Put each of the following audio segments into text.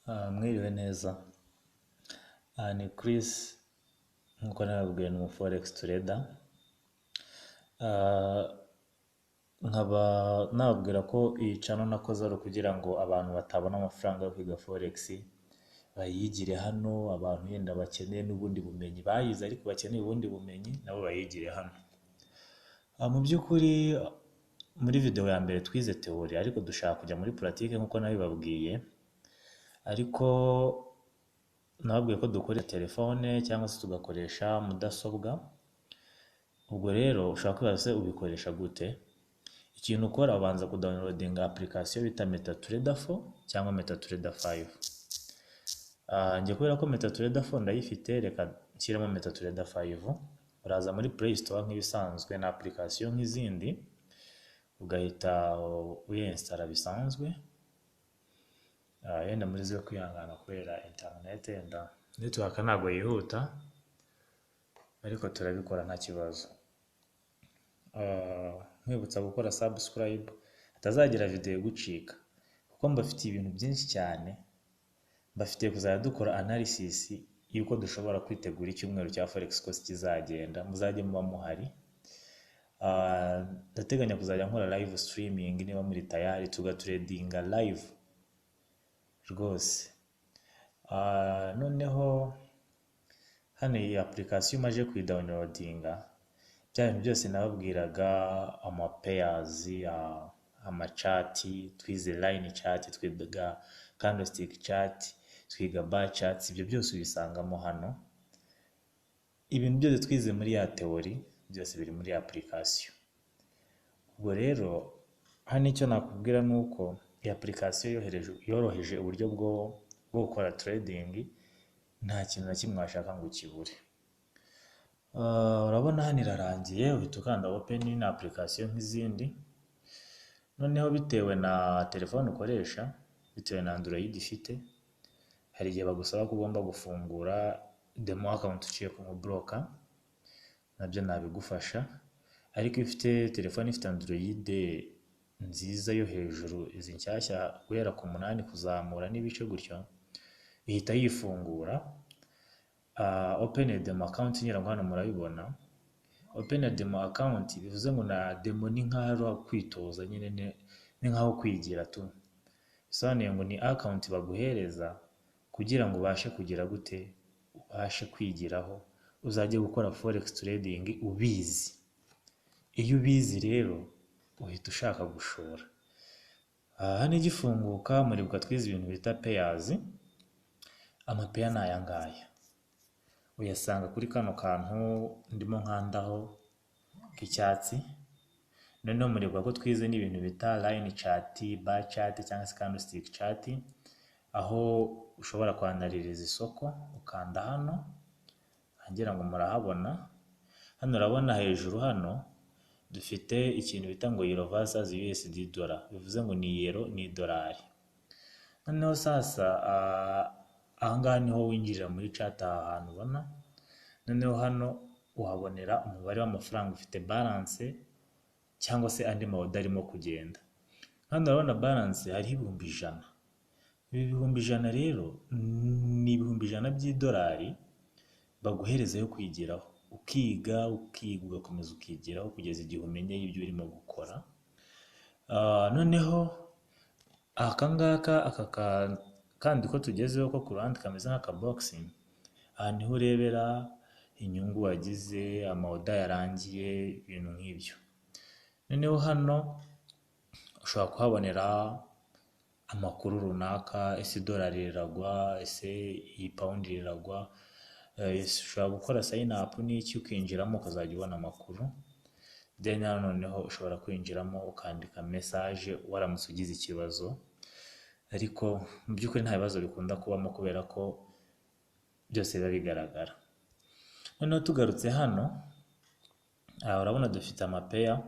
Mwiriwe neza. Ni Chris nk'uko nababwiye ni umu forex trader. Ah, nkaba nababwira ko iyi channel nakoze ari ukugira ngo abantu batabona amafaranga yo kwiga forex bayigire hano. Abantu yenda bakeneye n'ubundi bumenyi bayize ariko bakeneye ubundi bumenyi nabo bayigire hano. Mu by'ukuri muri video ya mbere twize theory ariko dushaka kujya muri pratique nk'uko nabibabwiye, ariko nababwiye ko dukoresha telefone cyangwa se tugakoresha mudasobwa. Ubwo rero ushaka kwibaza ubikoresha gute? Ikintu ukora ubanza kudownloadinga application bita MetaTrader 4 cyangwa MetaTrader 5. Njye kubera ko MetaTrader 4 ndayifite, reka nshyiremo MetaTrader 5. Uraza muri Play Store nk'ibisanzwe na application nk'izindi, ugahita uyinsitara bisanzwe. Yenda muri zo kwihangana kubera internet yenda network ntabwo yihuta, ariko turabikora nta kibazo. Nkwibutsa gukora subscribe hatazagira video gucika, kuko mbafitiye ibintu byinshi cyane. Mbafitiye kuzajya dukora analysis y'uko dushobora kwitegura icyumweru cya forex course kizagenda, muzajye muba muhari. Ndateganya kuzajya nkora live streaming niba muri tayari, tugatradinga live rwose. Noneho hano iyi application umaze kuyidownloadinga, bya bintu byose nababwiraga, ama pairs, amachati, twize line chart, twiga candlestick chart, twiga bar charts, ibyo byose ubisangamo hano. Ibintu byose twize muri ya theory byose biri muri application. Ubwo rero hano icyo nakubwira nuko iyi application yoroheje uburyo bwo gukora trading, nta kintu na kimwe washaka ngo ukibure. Urabona hano irarangiye, uhita ukanda open na application nk'izindi. Noneho bitewe na telefone ukoresha, bitewe na Android ifite, hari igihe bagusaba ko ugomba gufungura demo account uciye ku broker, nabyo nabigufasha. Ariko iyo ufite telefone ifite Android nziza yo hejuru, izi nshyashya guhera ku 8 kuzamura n'ibice gutyo, ihita yifungura. Open a demo account nyira ngo hano murabibona. Open a demo account bivuze ngo na demo ni nk'aho kwitoza nyine, ni nk'aho kwigira tu. Bisobanuye ngo ni account baguhereza kugira ngo ubashe kugira gute, ubashe kwigiraho, uzajye gukora forex trading ubizi. Iyo ubizi rero uhita ushaka gushora. Hano igifunguka muribuka twize ibintu bita pairs. Amapair ni aya ngaya, uyasanga kuri kano kantu ndimo nkandaho k'icyatsi. Noneho muribuka ko twize n'ibintu bita line chart, bar chart cyangwa se candlestick chart, aho ushobora kwanaliriza isoko ukanda hano. Ngira ngo murahabona hano, urabona hejuru hano dufite ikintu bita ngo euro versus USD dollar, bivuze ngo ni euro ni dolari. Noneho sasa ahangaha niho winjirira muri chat ahantu ubona. Noneho hano uhabonera umubare w'amafaranga ufite, balance cyangwa se andi mawuda arimo kugenda. Hano urabona balance hari 100,000. Ibi 100,000 rero ni 100,000 by'idolari baguhereza yo kwigiraho, ukiga ugakomeza ukigiraho kugeza igihe umenye ibyo urimo gukora. Noneho akangaka kandi ko tugezeho ko ku ruhande kameze nk'aka boxing, aha niho urebera inyungu wagize, amawuda yarangiye, ibintu nk'ibyo. Noneho hano ushobora kuhabonera amakuru runaka, ese dolari riragwa, ese iyi pound riragwa. Ushobora gukora sign up n'iki ukinjiramo ukazajya ubona amakuru. Then noneho ushobora kwinjiramo ukandika message waramutse ugize ikibazo, ariko mu by'ukuri nta bibazo bikunda kubamo kubera ko byose biba bigaragara. Noneho tugarutse hano, urabona dufite amapair.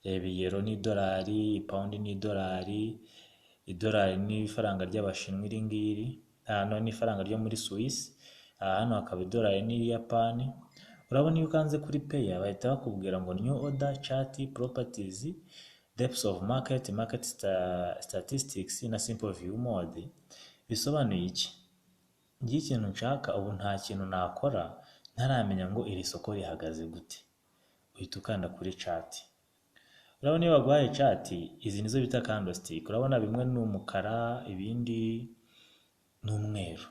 Reba euro ni dolari, pound ni dolari, idolari ni ifaranga ry'Abashinwa iri ngiri, hano ni ifaranga ryo muri Swiss, hano hakaba idolari ni Japan. Urabona iyo ukanze kuri pair bahita bakubwira ngo new order chart, properties, depths of market, market statistics na simple view mode. Bisobanuye iki? Ngiye ikintu nshaka ubu nta kintu nakora ntaramenya ngo iri soko rihagaze gute. Uhita ukanda kuri chat. Urabona iyo baguhaye chat, izi nizo bita candlestick. Urabona bimwe ni umukara, ibindi ni umweru.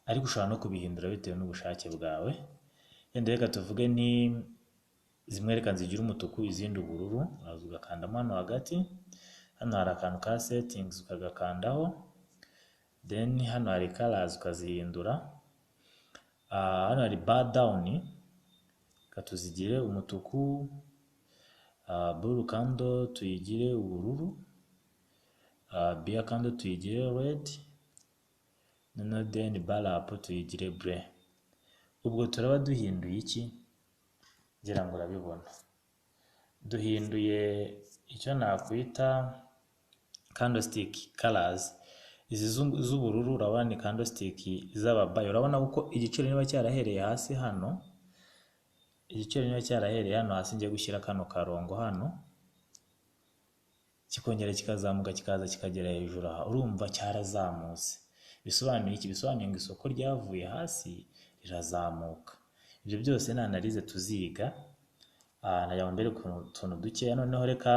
Ariko ushobora no kubihindura bitewe n'ubushake bwawe. Yenda reka tuvuge ni zimwe reka nzigira umutuku, izindi ubururu. Uraza ugakandamo hano hagati. Hano hari akantu ka settings ukagakandaho. Then hano hari colors ukazihindura. Hano hari bar down. Reka tuzigire umutuku. Bull candle tuyigire ubururu. Bear candle tuyigire red. Noneho then bar up tuyigire grey. Ubwo turaba duhinduye iki? Ngira ngo urabibona. Duhinduye icyo nakwita candlestick colors. Izi z'ubururu urabona ni candlestick z'ababayi. Urabona uko igiciro niba cyarahereye hasi hano. Igiciro niba cyarahereye hano hasi, ngiye gushyira kano karongo hano. Kikongera kikazamuka kikaza kikagera hejuru aha. Urumva cyarazamutse. Bisobanuye iki? Bisobanuye ngo isoko ryavuye hasi rirazamuka. Ibyo byose ni analize tuziga. Najya mbere ku tuntu dukeya. Noneho reka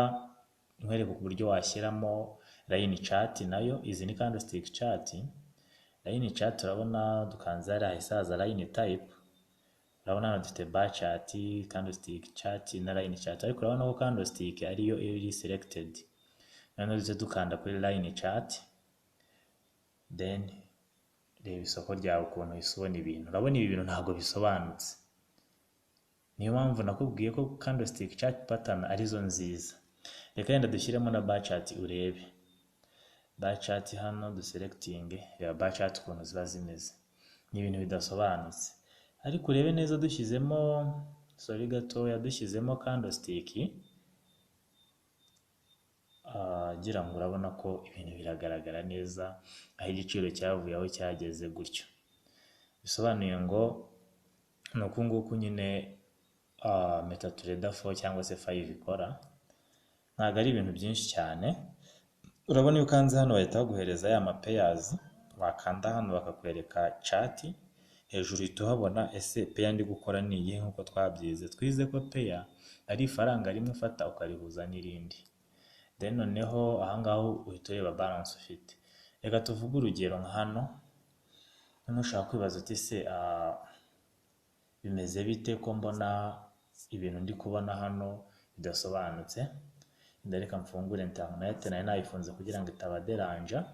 nkwereke ku buryo washyiramo line chart nayo. Izi ni candlestick chart. Line chart urabona dukanze hari ahisaza line type. Urabona hano dufite bar chart, candlestick chart na line chart. Ariko urabona ko candlestick ariyo iri selected. Noneho duce dukanda kuri line chart. Then reba isoko ryawe ukuntu isubona ibintu. Urabona ibi bintu ntabwo bisobanutse. Niyo mpamvu nakubwiye ko candlestick chart pattern arizo nziza. Reka yenda dushyiremo na bar chart urebe. Bar chart hano duselecting ya bar chart ukuntu ziba zimeze. Ni ibintu bidasobanutse. Ariko urebe neza dushyizemo gatoya dushyizemo candlestick. Gira ngo urabona ko ibintu biragaragara neza aho igiciro cyavuye aho cyageze gutyo. Bisobanuye ngo nuko nguko nyine MetaTrader 4 cyangwa se 5 ikora. Ntabwo ari ibintu byinshi cyane. Urabona iyo ukanze hano bahita baguhereza ya pairs. Wakanda hano bakakwereka chart. Hejuru uhita uhabona ese pair ndi gukora ni iyihe nk'uko twabyize. Twize ko pair ari ifaranga rimwe ufata ukarihuza n'irindi. Then noneho ahangaho uhita ureba balance ufite. Reka tuvuge urugero nka hano. Noneho ushaka kwibaza uti se bimeze bite ko mbona ibintu ndi kubona hano bidasobanutse. Ndareka mfungure internet nayo nayifunze kugira ngo itabaderanja.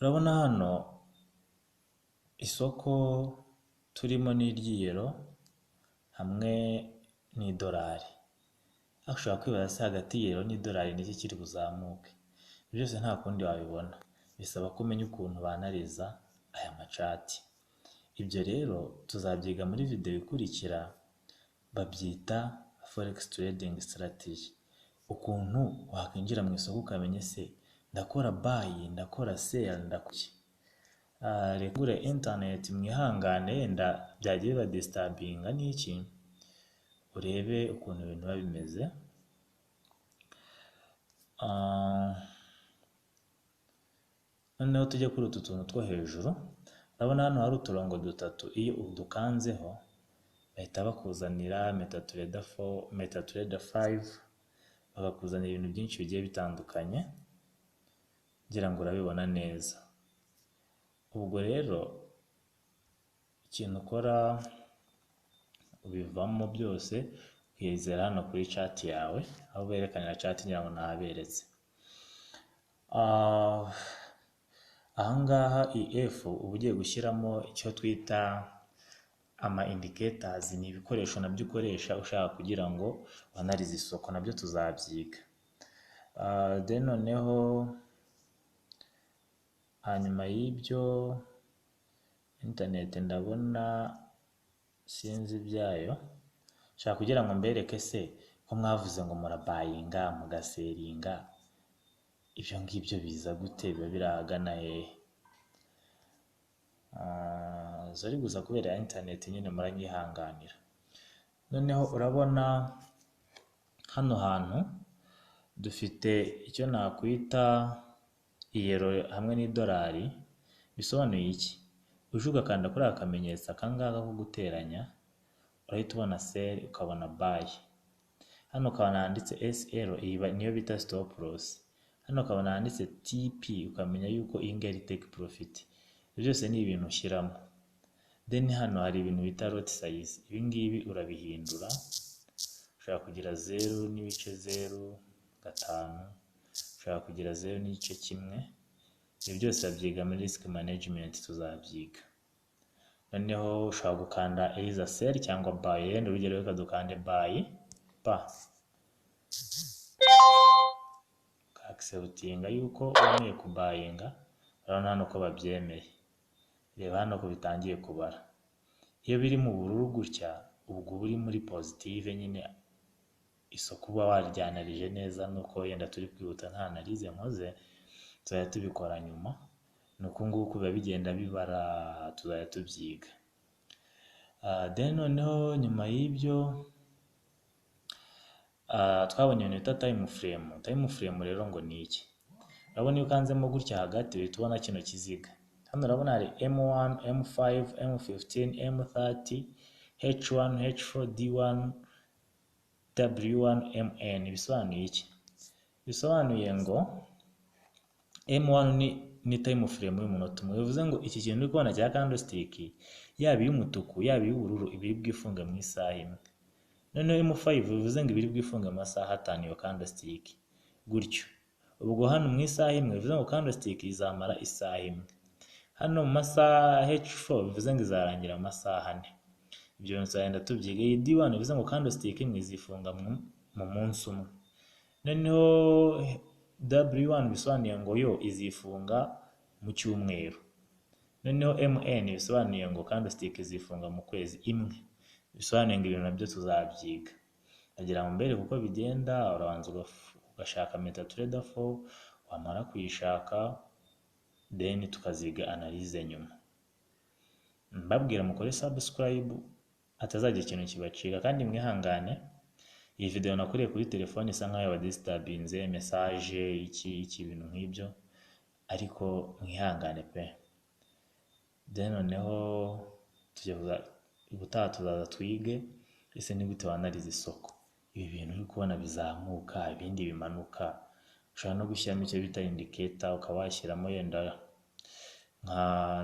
Urabona hano isoko turimo n'iry'euro hamwe n'idolari. Ushobora kwibaza se hagati y'euro n'idolari niki kiri buzamuke. Byose nta kundi wabibona. Bisaba kumenya ukuntu banariza aya macati. Ibyo rero tuzabyiga muri video ikurikira. Babyita forex trading strategy. Ukuntu wakwinjira mu isoko ukamenya se ndakora buy, ndakora sell, ndakuki. Rekure internet mwihangane yenda byagiye ba disturbinga n'iki. Urebe ukuntu ibintu biba bimeze. Noneho tujye kuri utu tuntu two hejuru. Urabona hano hari uturongo dutatu. Iyo udukanzeho bahita bakuzanira MetaTrader 4, MetaTrader 5. Bakakuzanira ibintu byinshi bigiye bitandukanye. Ngira ngo urabibona neza. Ubwo rero ikintu ukora ubivamo byose ukizera hano kuri chat yawe. Aho berekanira chat ngira ngo nahaberetse. Ahangaha EF uba ugiye gushyiramo icyo twita ama indicators. Ni ibikoresho nabyo ukoresha ushaka kugira ngo wanarize isoko. Nabyo tuzabyiga. Then noneho hanyuma y'ibyo internet ndabona sinzi byayo. Shaka kugira ngo mbereke se ko mwavuze ngo murabayinga mugaseringa. Ibyo ngibyo biza gute? Biba birahagana hehe? Zari gusa kubera internet nyine muranyihanganira. Noneho urabona hano hantu dufite icyo nakwita iyero hamwe n'idolari bisobanuye iki? Uje ugakanda kuri aka kamenyetso akangaka ko guteranya, urahita ubona sell ukabona buy. Hano ukabona handitse SL, iyi niyo bita stop loss. Hano ukabona handitse TP, ukamenya yuko iyi ngiyi ari take profit. Ibyo byose ni ibintu ushyiramo. Then hano hari ibintu bita lot size. Ibi ngibi urabihindura, ushaka kugira 0.05, ushaka kugira 0.1. Ibi byose babyiga muri risk management, tuzabyiga. Noneho ushaka gukanda either sell cyangwa buy. Rero urugero reka dukande buy pa acceptinga yuko wemeye kubayinga. Urabona hano ko babyemeye. Reba hano ko bitangiye kubara. Iyo biri mu bururu gutya, ubwo buri muri positive nyine, isoko uba waryanarije neza. Nuko yenda turi kwihuta nta analize nkoze, tuzajya tubikora nyuma. Nuko nguko biba bigenda bibara, tuzajya tubyiga. Then noneho nyuma y'ibyo twabonye ibintu bita time frame. Time frame rero ngo ni iki? Urabona iyo ukanzemo gutya hagati uhita ubona kino kiziga. Hano urabona hari M1, M5, M15, M30, H1, H4, D1, W1, MN. Bisobanuye iki? Bisobanuye ngo M1 ni time frame y'umunota umwe. Bivuze ngo iki kintu uri kubona cya candlestick, yaba iy'umutuku yaba iy'ubururu, ibiri bwifunga mu isaha imwe. Noneho M5 bivuze ngo ibiri bwifunga mu masaha 5 iyo candlestick. Gutyo ubwo hano mu isaha imwe bivuze ngo candlestick izamara isaha imwe. Hano mu masaha H4 bivuze ngo izarangira mu masaha 4. Ibyo bintu tuzagenda tubyiga. Iyi D1 bivuze ngo candlestick imwe izifunga mu munsi umwe. Noneho W1 bisobanuye ngo yo izifunga mu cyumweru. Noneho MN bisobanuye ngo candlestick izifunga mu kwezi imwe. Bisobanuye ngo ibintu nabyo tuzabyiga. Agira ngo mbere kuko bigenda, urabanza ugashaka MetaTrader 4, wamara kuyishaka then tukaziga analyze nyuma. Mbabwira mukore subscribe atazagira ikintu kibacika, kandi mwihangane. Iyi video nakoreye kuri telefone isa nkaho yabadisturbinze message iki ibintu nk'ibyo, ariko mwihangane pe. Then noneho ubutaha tuzaza twige ese ni gute wanariza isoko. Ibi bintu uri kubona bizamuka ibindi bimanuka, ushobora no gushyiramo icyo bita indicator, ukaba washyiramo yenda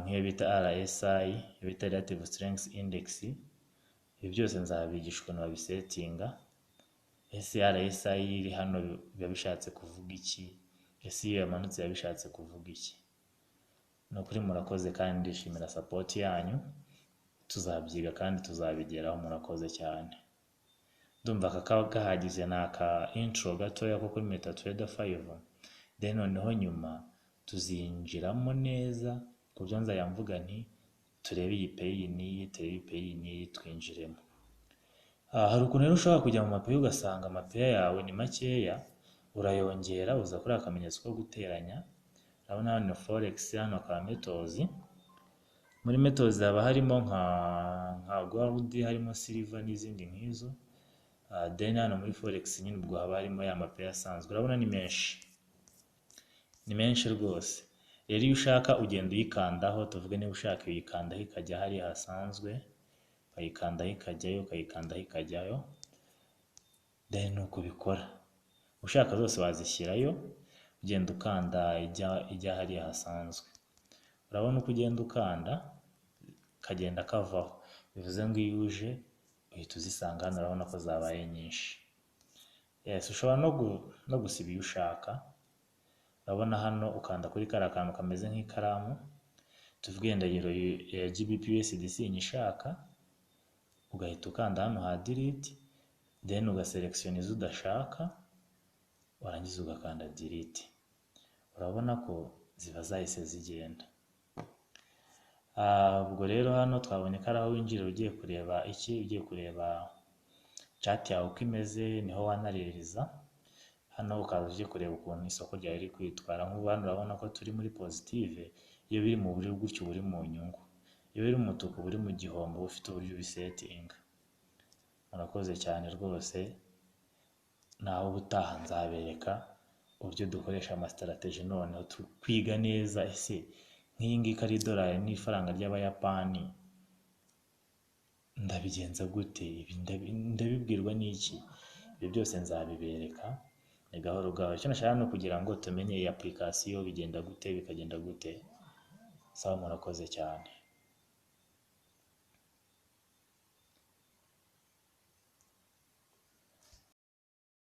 nk'iyo bita RSI, iyo bita Relative Strength Index. Ibi byose nzabigisha ukuntu babisetinga. Ese RSI iri hano biba bishatse kuvuga iki? Ese iyo yamanutse biba bishatse kuvuga iki? No kuri murakoze kandi ndishimira support yanyu. Tuzabyiga kandi tuzabigeraho. Murakoze cyane. Ndumva kakaba gahagije naka intro gatoya ko kuri MetaTrader 5. Then noneho nyuma tuzinjiramo neza ku byo nzayamvuga nti turebe iyi pay n'iyi, turebe iyi pay n'iyi, twinjiremo. Hari ukuntu rero ushobora kujya mu mapeya ugasanga amapeya yawe ni makeya, urayongera uza kuri akamenyetso ko guteranya. Urabona hano forex, hano ka metals. Muri metals haba harimo nka gold, harimo silver n'izindi nk'izo. Then hano muri forex nyine ubwo haba harimo ya mapeya asanzwe. Urabona ni menshi, ni menshi rwose. Rero iyo ushaka ugenda uyikandaho, tuvuge niba ushaka uyikandaho ikajya hariya hasanzwe, ukayikandaho ikajyayo, ukayikandaho ikajyayo. Then nuko ubikora. Ushaka zose wazishyirayo, ugenda ukanda ijya hariya hasanzwe. Urabona uko ugenda ukanda kagenda kavaho. Bivuze ngo iyo uje uhita uzisanga hano. Urabona ko zabaye nyinshi. Yes, ushobora no gusiba iyo ushaka. Urabona hano ukanda kuri kariya kantu kameze nk'ikaramu, tuvuge ndagiro ya GBP USDC nyishaka, ugahita ukanda hano ha delete, then ugaselectiona izo udashaka, warangiza ugakanda delete. Urabona ko ziba zahise zigenda. Ubwo rero hano twabonye ko ari aho winjira ugiye kureba iki, ugiye kureba chart yawe uko imeze, niho wanaririza. Hano ukaza ugiye kureba ukuntu isoko ryawe riri kwitwara. Nk'ubu hano urabona ko turi muri positive. Iyo biri mu buryo gutyo buri mu nyungu, iyo biri mu mutuku buri mu gihombo, ufite uburyo ubisetinga. Murakoze cyane rwose. Naho ubutaha nzabereka uburyo dukoresha amasitarateji, noneho kwiga neza ese nk'iyi ngiyi ko ari idolari n'ifaranga ry'abayapani ndabigenza gute, ibi ndabibwirwa n'iki? Ibyo byose nzabibereka, ni gahoro gahoro. Icyo nashaka ni ukugira ngo tumenye iyi application bigenda gute, bikagenda gute. Sawa, murakoze cyane.